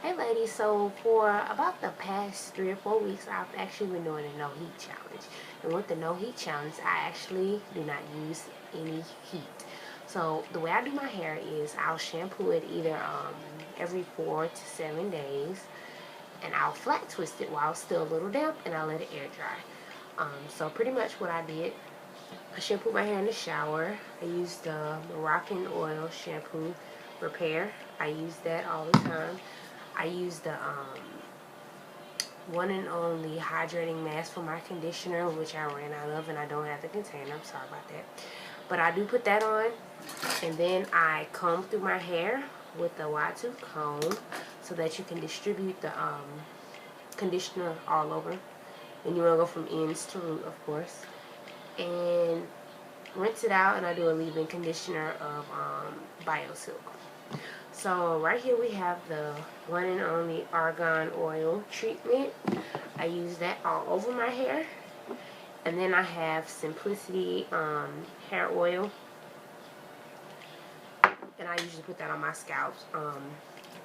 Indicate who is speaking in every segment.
Speaker 1: Hey ladies, so for about the past 3 or 4 weeks, I've actually been doing a no heat challenge. And with the no heat challenge, I actually do not use any heat. So the way I do my hair is I'll shampoo it either every 4 to 7 days, and I'll flat twist it while it's still a little damp, and I'll let it air dry. So pretty much what I did, I shampooed my hair in the shower. I used the Moroccan Oil Shampoo Repair. I use that all the time. I use the one and only hydrating mask for my conditioner, which I ran out of, and I don't have the container. I'm sorry about that. But I do put that on, and then I comb through my hair with a wide tooth comb so that you can distribute the conditioner all over. And you want to go from ends to root, of course. And rinse it out, and I do a leave-in conditioner of BioSilk. So right here we have the one and only argan oil treatment. I use that all over my hair. And then I have Simplicity hair oil. And I usually put that on my scalp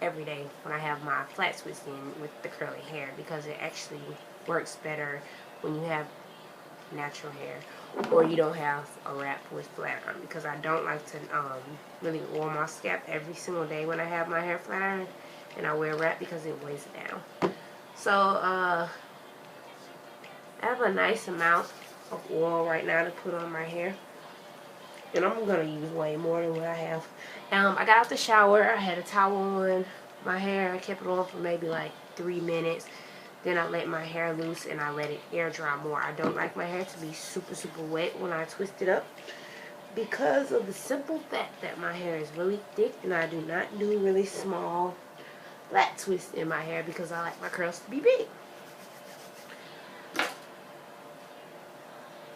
Speaker 1: every day when I have my flat twisting with the curly hair, because it actually works better when you have natural hair or you don't have a wrap with flat iron, because I don't like to really oil my scalp every single day when I have my hair flat iron, and I wear a wrap because it weighs it down. So I have a nice amount of oil right now to put on my hair, and I'm gonna use way more than what I have. I got out the shower, I had a towel on my hair, I kept it on for maybe like 3 minutes. Then I let my hair loose and I let it air dry more. I don't like my hair to be super wet when I twist it up, because of the simple fact that my hair is really thick, and I do not do really small flat twists in my hair because I like my curls to be big.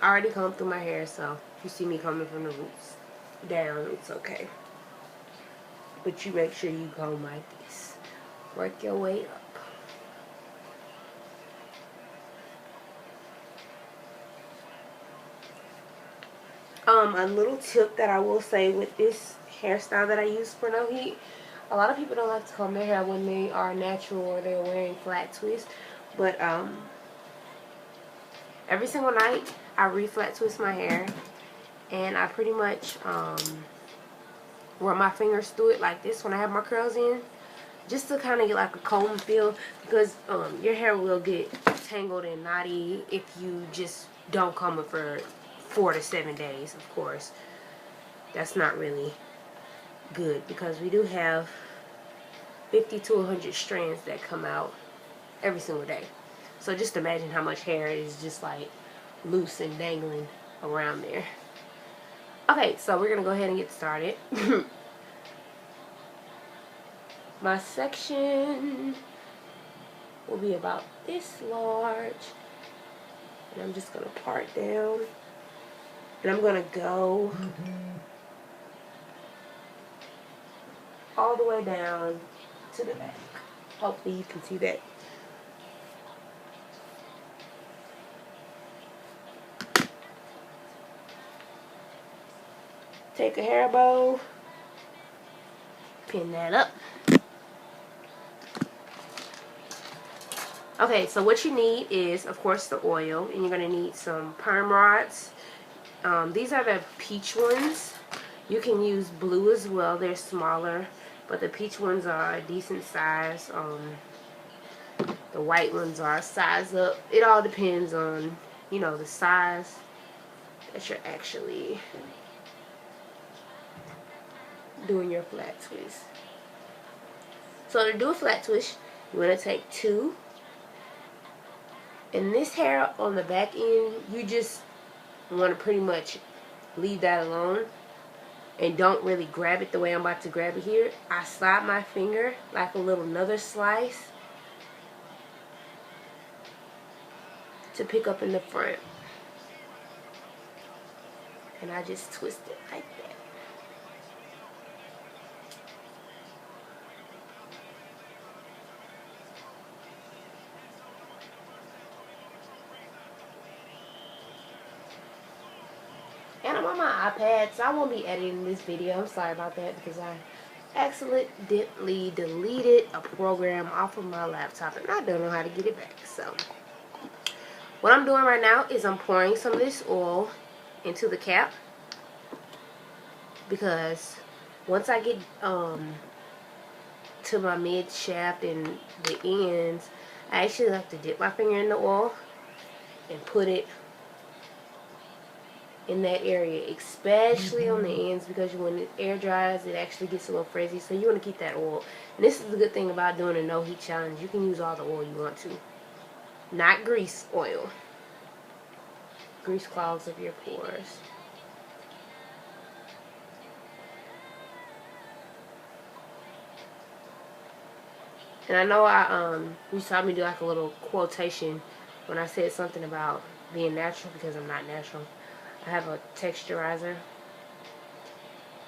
Speaker 1: I already combed through my hair, so if you see me combing from the roots down, it's okay. But you make sure you comb like this. Work your way up. A little tip that I will say with this hairstyle that I use for no heat, a lot of people don't like to comb their hair when they are natural or they're wearing flat twists, but every single night I re-flat twist my hair, and I pretty much run my fingers through it like this when I have my curls in, just to kind of get like a comb feel, because your hair will get tangled and knotty if you just don't comb it for 4 to 7 days. Of course, that's not really good, because we do have 50 to 100 strands that come out every single day. So just imagine how much hair is just like loose and dangling around there. Okay, so we're gonna go ahead and get started. My section will be about this large, and I'm just gonna part down, and I'm gonna go all the way down to the back. Hopefully you can see that. Take a hair bow, pin that up. Okay, so what you need is, of course, the oil, and you're going to need some perm rods. These are the peach ones. You can use blue as well. They're smaller, but the peach ones are a decent size. The white ones are a size up. It all depends on, you know, the size that you're actually doing your flat twist. So to do a flat twist, you're going to take 2. And this hair on the back end, you just want to pretty much leave that alone, and don't really grab it the way I'm about to grab it here. I slide my finger like a little another slice to pick up in the front, and I just twist it like that. And I'm on my iPad, so I won't be editing this video. I'm sorry about that, because I accidentally deleted a program off of my laptop and I don't know how to get it back. So what I'm doing right now is I'm pouring some of this oil into the cap, because once I get to my mid shaft and the ends, I actually like to dip my finger in the oil and put it in that area, especially on the ends, because when it air dries it actually gets a little frizzy, so you want to keep that oil. And this is the good thing about doing a no heat challenge: you can use all the oil you want to, not grease oil. Grease clogs up your pores. And I know you saw me do like a little quotation when I said something about being natural, because I'm not natural. I have a texturizer,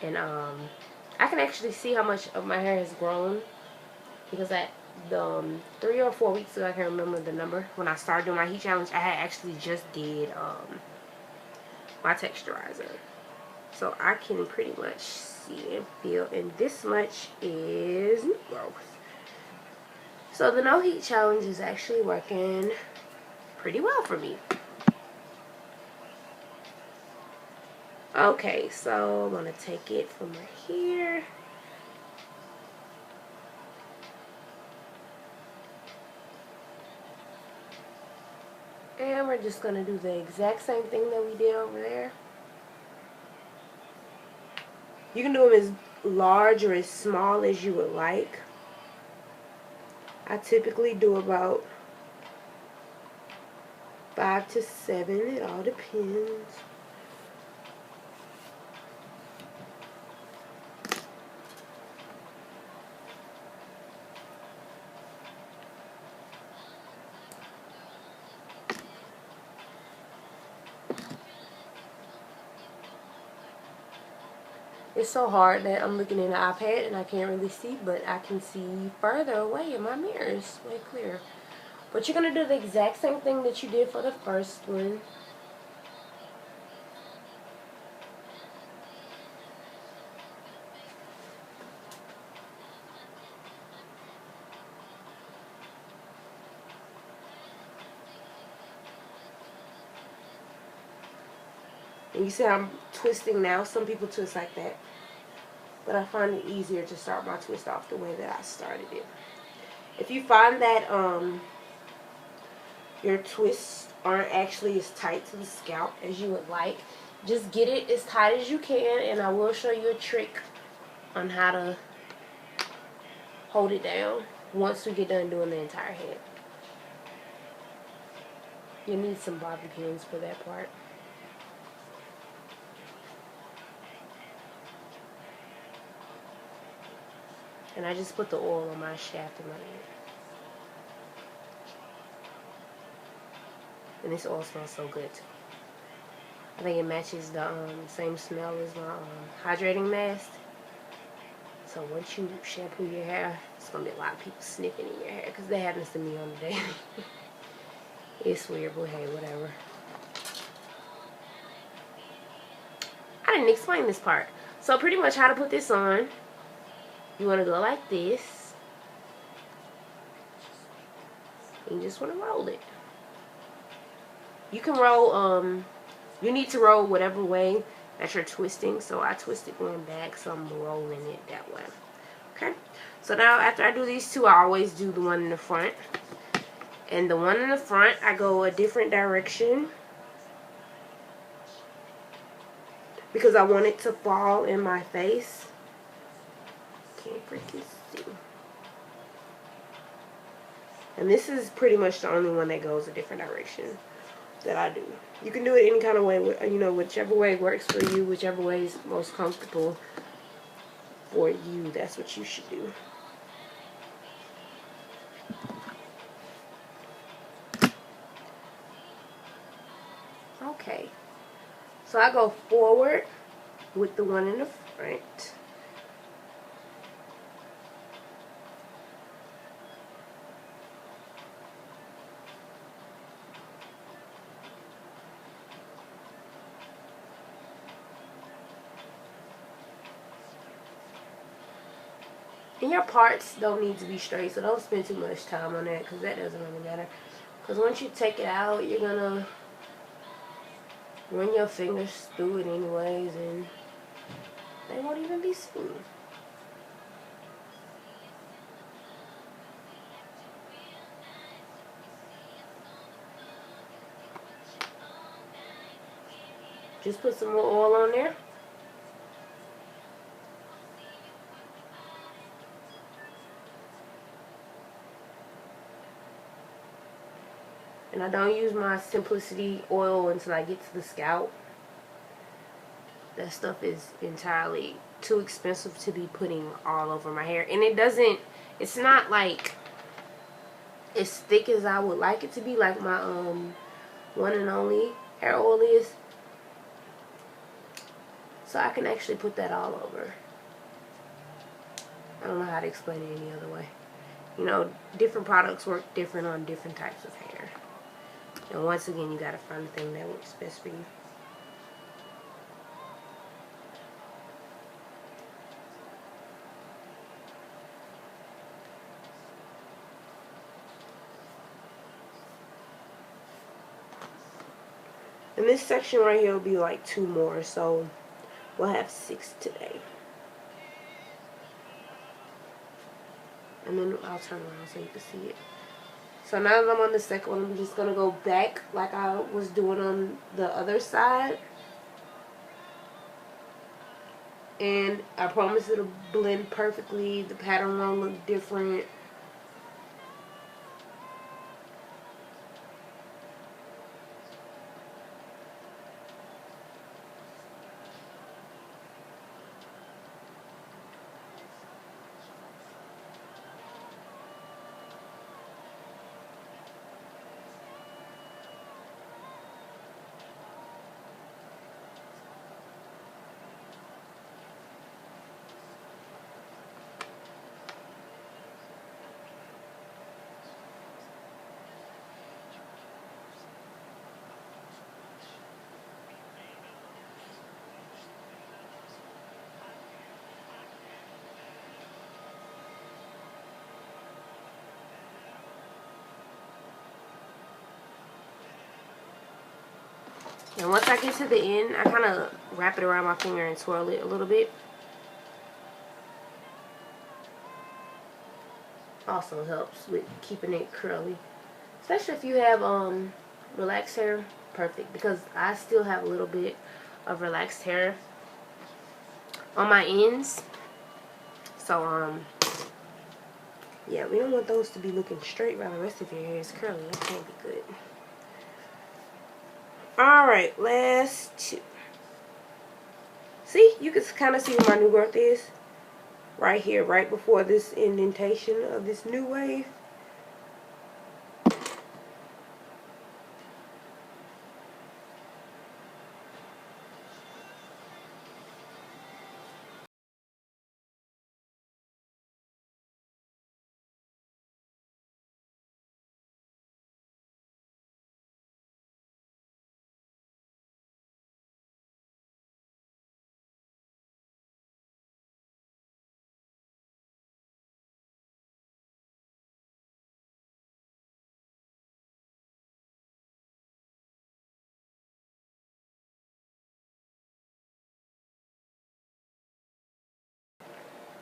Speaker 1: and I can actually see how much of my hair has grown, because at the 3 or 4 weeks ago, I can't remember the number, when I started doing my heat challenge, I had actually just did my texturizer, so I can pretty much see and feel, and this much is new growth. So the no heat challenge is actually working pretty well for me. Okay, so I'm gonna take it from right here. And we're just gonna do the exact same thing that we did over there. You can do them as large or as small as you would like. I typically do about 5 to 7, it all depends. It's so hard that I'm looking in the iPad and I can't really see, but I can see further away in my mirrors, way clear. But you're going to do the exact same thing that you did for the first one. And you see I'm twisting now. Some people twist like that, but I find it easier to start my twist off the way that I started it. If you find that your twists aren't actually as tight to the scalp as you would like, just get it as tight as you can, and I will show you a trick on how to hold it down once we get done doing the entire head. You'll need some bobby pins for that part. And I just put the oil on my shaft of my head. And this oil smells so good too. I think it matches the same smell as my hydrating mask. So once you shampoo your hair, it's going to be a lot of people sniffing in your hair, because that happens to me on the daily. It's weird, but hey, whatever. I didn't explain this part. So pretty much how to put this on. You want to go like this. You just want to roll it. You can roll, you need to roll whatever way that you're twisting. So I twist it going back, so I'm rolling it that way. Okay. So now after I do these two, I always do the one in the front. And the one in the front, I go a different direction, because I want it to fall in my face. Can't freaking see. And this is pretty much the only one that goes a different direction that I do. You can do it any kind of way, you know, whichever way works for you, whichever way is most comfortable for you, that's what you should do. Okay. So I go forward with the one in the front. And your parts don't need to be straight, so don't spend too much time on that because that doesn't really matter. Because once you take it out, you're going to run your fingers through it anyways, and they won't even be seen. Just put some more oil on there. And I don't use my Simplicity oil until I get to the scalp. That stuff is entirely too expensive to be putting all over my hair. And it's not like as thick as I would like it to be, like my one and only hair oil is. So I can actually put that all over. I don't know how to explain it any other way. You know, different products work different on different types of hair. And once again, you gotta find the thing that works best for you. And this section right here will be like 2 more, so we'll have 6 today. And then I'll turn around so you can see it. So now that I'm on the second one, I'm just going to go back like I was doing on the other side. And I promise it'll blend perfectly. The pattern won't look different. And once I get to the end, I kind of wrap it around my finger and swirl it a little bit. Also helps with keeping it curly. Especially if you have relaxed hair, perfect. Because I still have a little bit of relaxed hair on my ends. So, yeah, we don't want those to be looking straight while the rest of your hair is curly. That can't be good. Alright, last 2. See, you can kind of see where my new growth is. Right here, right before this indentation of this new wave.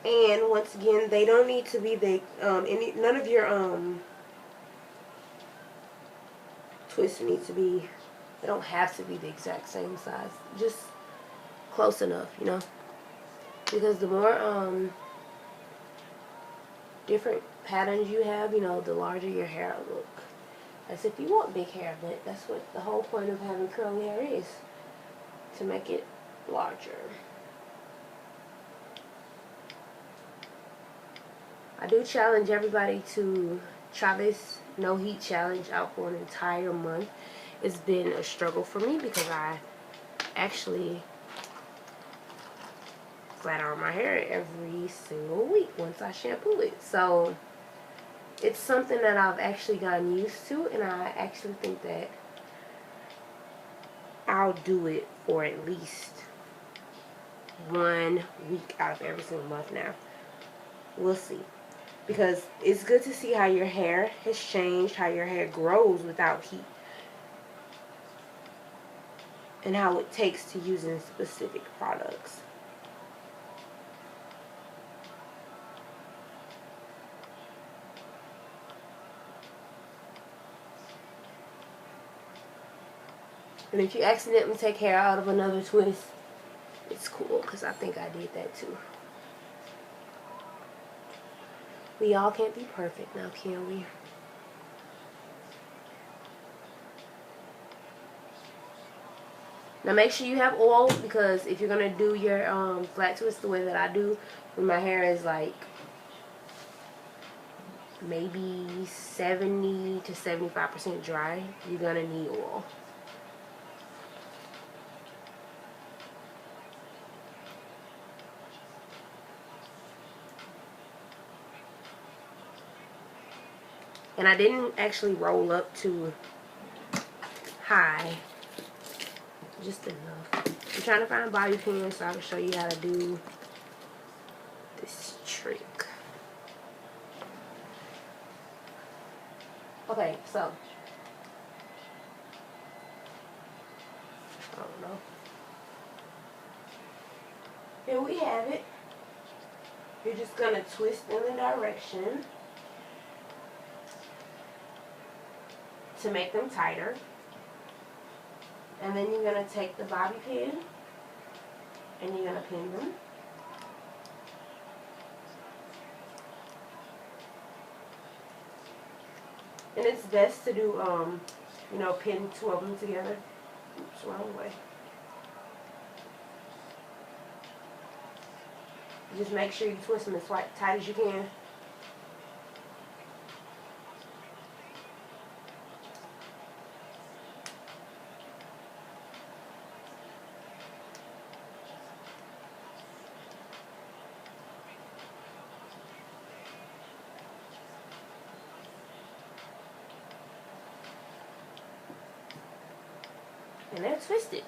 Speaker 1: And once again, they don't need to be the none of your twists need to be. They don't have to be the exact same size. Just close enough, you know. Because the more different patterns you have, you know, the larger your hair will look. As if you want big hair, but that's what the whole point of having curly hair is, to make it larger. I do challenge everybody to try this no heat challenge out for an entire month. It's been a struggle for me because I actually flat iron my hair every single week once I shampoo it. So it's something that I've actually gotten used to, and I actually think that I'll do it for at least 1 week out of every single month now. We'll see. Because it's good to see how your hair has changed, how your hair grows without heat, and how it takes to using specific products. And if you accidentally take hair out of another twist, it's cool, because I think I did that too. We all can't be perfect now, can we? Now make sure you have oil, because if you're going to do your flat twist the way that I do, when my hair is like maybe 70 to 75% dry, you're going to need oil. And I didn't actually roll up too high. Just enough. I'm trying to find bobby pins so I can show you how to do this trick. Okay, so I don't know. Here we have it. You're just gonna twist in the direction to make them tighter. And then you're going to take the bobby pin and you're going to pin them. And it's best to do, you know, pin two of them together. Oops, wrong way. Just make sure you twist them as tight as you can. And they're twisted.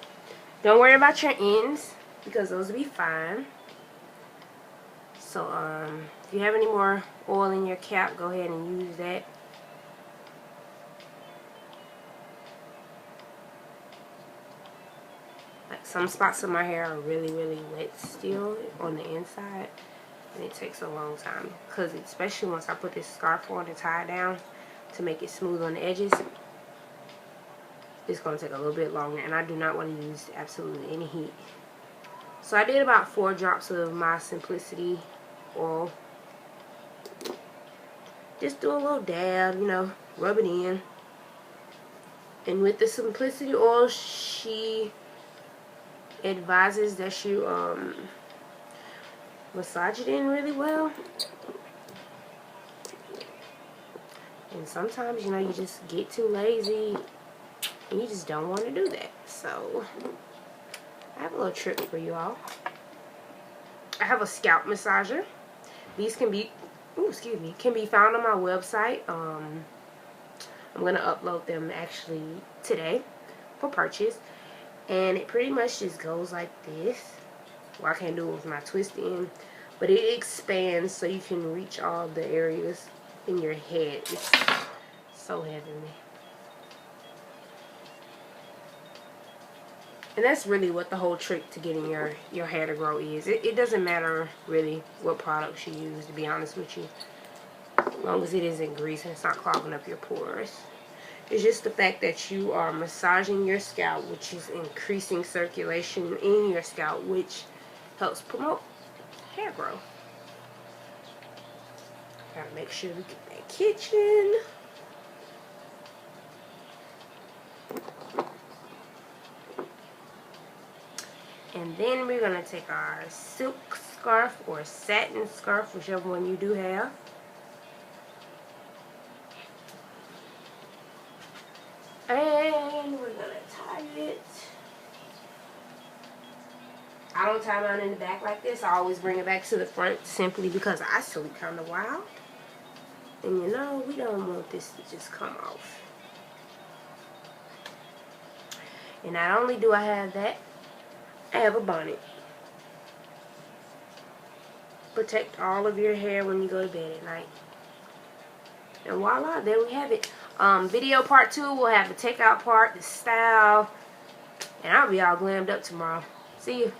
Speaker 1: Don't worry about your ends, because those will be fine. So if you have any more oil in your cap, go ahead and use that. Like some spots of my hair are really wet still on the inside, and it takes a long time, because especially once I put this scarf on to tie it down to make it smooth on the edges, it's going to take a little bit longer, and I do not want to use absolutely any heat. So I did about 4 drops of my Simplicity oil. Just do a little dab, you know, rub it in. And with the Simplicity oil, she advises that you massage it in really well. And sometimes, you know, you just get too lazy and you just don't want to do that. So I have a little trick for you all. I have a scalp massager. These can be, can be found on my website. I'm gonna upload them actually today for purchase, and it pretty much just goes like this. Well, I can't do it with my twist in, but it expands so you can reach all the areas in your head. It's so heavenly. And that's really what the whole trick to getting your hair to grow is. It doesn't matter really what products you use, to be honest with you. As long as it isn't grease and it's not clogging up your pores. It's just the fact that you are massaging your scalp, which is increasing circulation in your scalp, which helps promote hair growth. Gotta make sure we get that kitchen. And then we're going to take our silk scarf or satin scarf, whichever one you do have. And we're going to tie it. I don't tie mine in the back like this. I always bring it back to the front simply because I sleep kind of wild. And you know, we don't want this to just come off. And not only do I have that, I have a bonnet. protect all of your hair when you go to bed at night. And voila, there we have it. Video part 2, we'll have the takeout part, the style, and I'll be all glammed up tomorrow. See you.